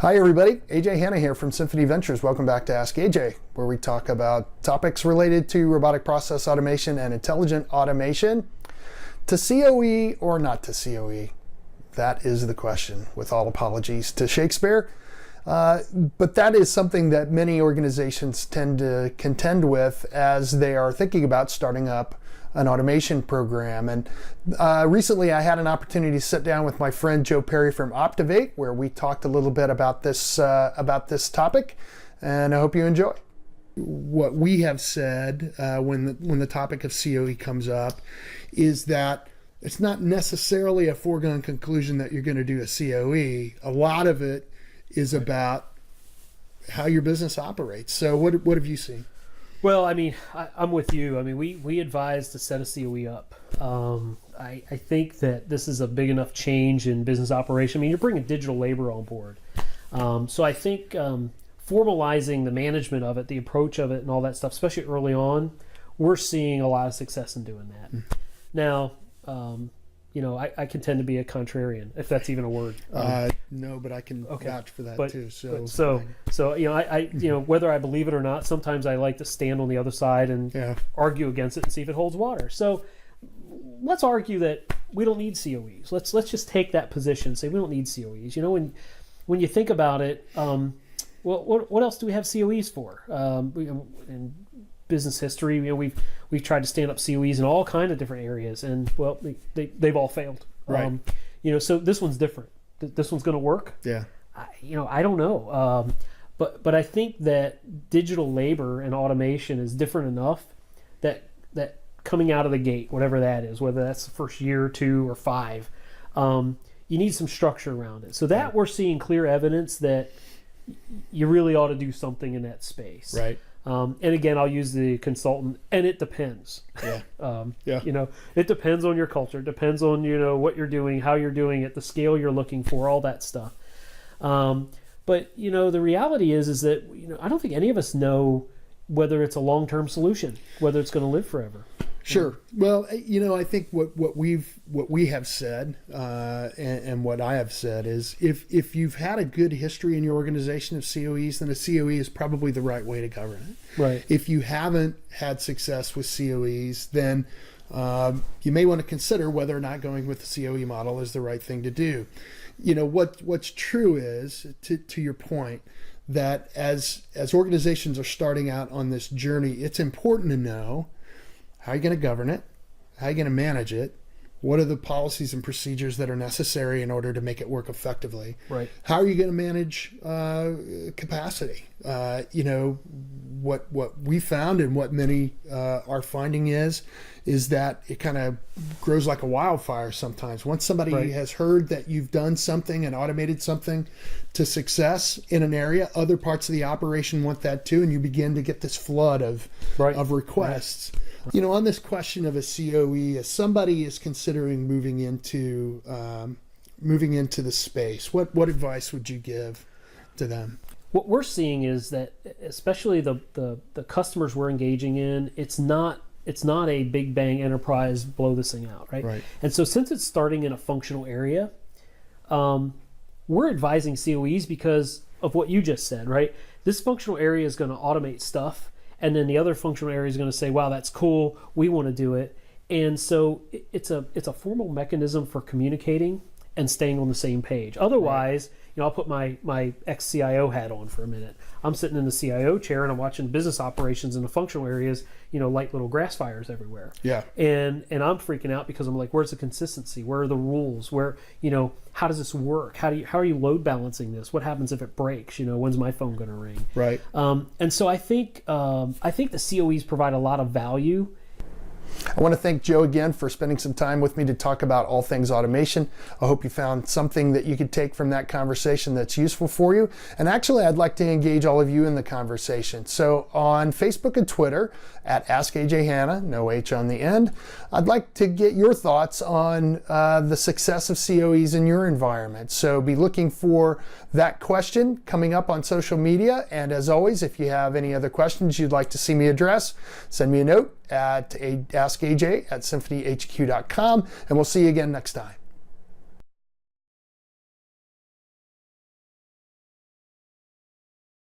Hi everybody, AJ Hanna here from Symphony Ventures. Welcome back to Ask AJ, where we talk about topics related to robotic process automation and intelligent automation. To COE or not to COE? That is the question, with all apologies to Shakespeare. But that is something that many organizations tend to contend with as they are thinking about starting up an automation program. And recently I had an opportunity to sit down with my friend Joe Peri from Optivate, where we talked a little bit about this topic, and I hope you enjoy. What we have said when the topic of COE comes up is that it's not necessarily a foregone conclusion that you're going to do a COE. A lot of it is about how your business operates. So what have you seen? Well, I mean, I'm with you. I mean, we advise to set a COE up. I think that this is a big enough change in business operation. I mean, you're bringing digital labor on board. So I think formalizing the management of it, the approach of it, and all that stuff, especially early on, we're seeing a lot of success in doing that. Now, I can tend to be a contrarian, if that's even a word. No, but I can vouch for that too. So whether I believe it or not, sometimes I like to stand on the other side and argue against it and see if it holds water. So let's argue that we don't need COEs. Let's just take that position and say we don't need COEs. You know, when you think about it, what else do we have COEs for? In business history, we've tried to stand up COEs in all kinds of different areas, and well, they've all failed. Right. So this one's different. This one's going to work. Yeah. I don't know. But I think that digital labor and automation is different enough that coming out of the gate, whatever that is, whether that's the first year or 2 or 5, you need some structure around it. So that we're seeing clear evidence that you really ought to do something in that space. Right. And again, I'll use the consultant, and it depends. Yeah. It depends on your culture. It depends on, what you're doing, how you're doing it, the scale you're looking for, all that stuff. But, the reality is that, I don't think any of us know whether it's a long-term solution, whether it's going to live forever. Sure. Well, I think what we have said and what I have said is if you've had a good history in your organization of COEs, then a COE is probably the right way to govern it. Right. If you haven't had success with COEs, then you may want to consider whether or not going with the COE model is the right thing to do. What's true is, to your point, that as organizations are starting out on this journey, it's important to know how are you going to govern it? How are you going to manage it? What are the policies and procedures that are necessary in order to make it work effectively? Right. How are you going to manage capacity? What we found and what many are finding is that it kind of grows like a wildfire sometimes. Once somebody has heard that you've done something and automated something to success in an area, other parts of the operation want that too, and you begin to get this flood of requests. Right. On this question of a COE, as somebody is considering moving into the space, what advice would you give to them? What we're seeing is that, especially the customers we're engaging in, it's not a big bang enterprise, blow this thing out, right? Right. And so since it's starting in a functional area, we're advising COEs because of what you just said, right? This functional area is going to automate stuff, and then the other functional area is going to say, wow, that's cool, we want to do it. And so it's a formal mechanism for communicating and staying on the same page. Otherwise, I'll put my ex-CIO hat on for a minute. I'm sitting in the CIO chair and I'm watching business operations in the functional areas, like little grass fires everywhere. Yeah. And I'm freaking out because I'm like, where's the consistency? Where are the rules? Where, how does this work? How are you load balancing this? What happens if it breaks? When's my phone going to ring? Right. And so I think the COEs provide a lot of value. I want to thank Joe again for spending some time with me to talk about all things automation. I hope you found something that you could take from that conversation that's useful for you. And actually, I'd like to engage all of you in the conversation. So on Facebook and Twitter, at Ask AJ Hanna, no H on the end, I'd like to get your thoughts on the success of COEs in your environment. So be looking for that question coming up on social media. And as always, if you have any other questions you'd like to see me address, send me a note at askaj@symphonyhq.com, and we'll see you again next time.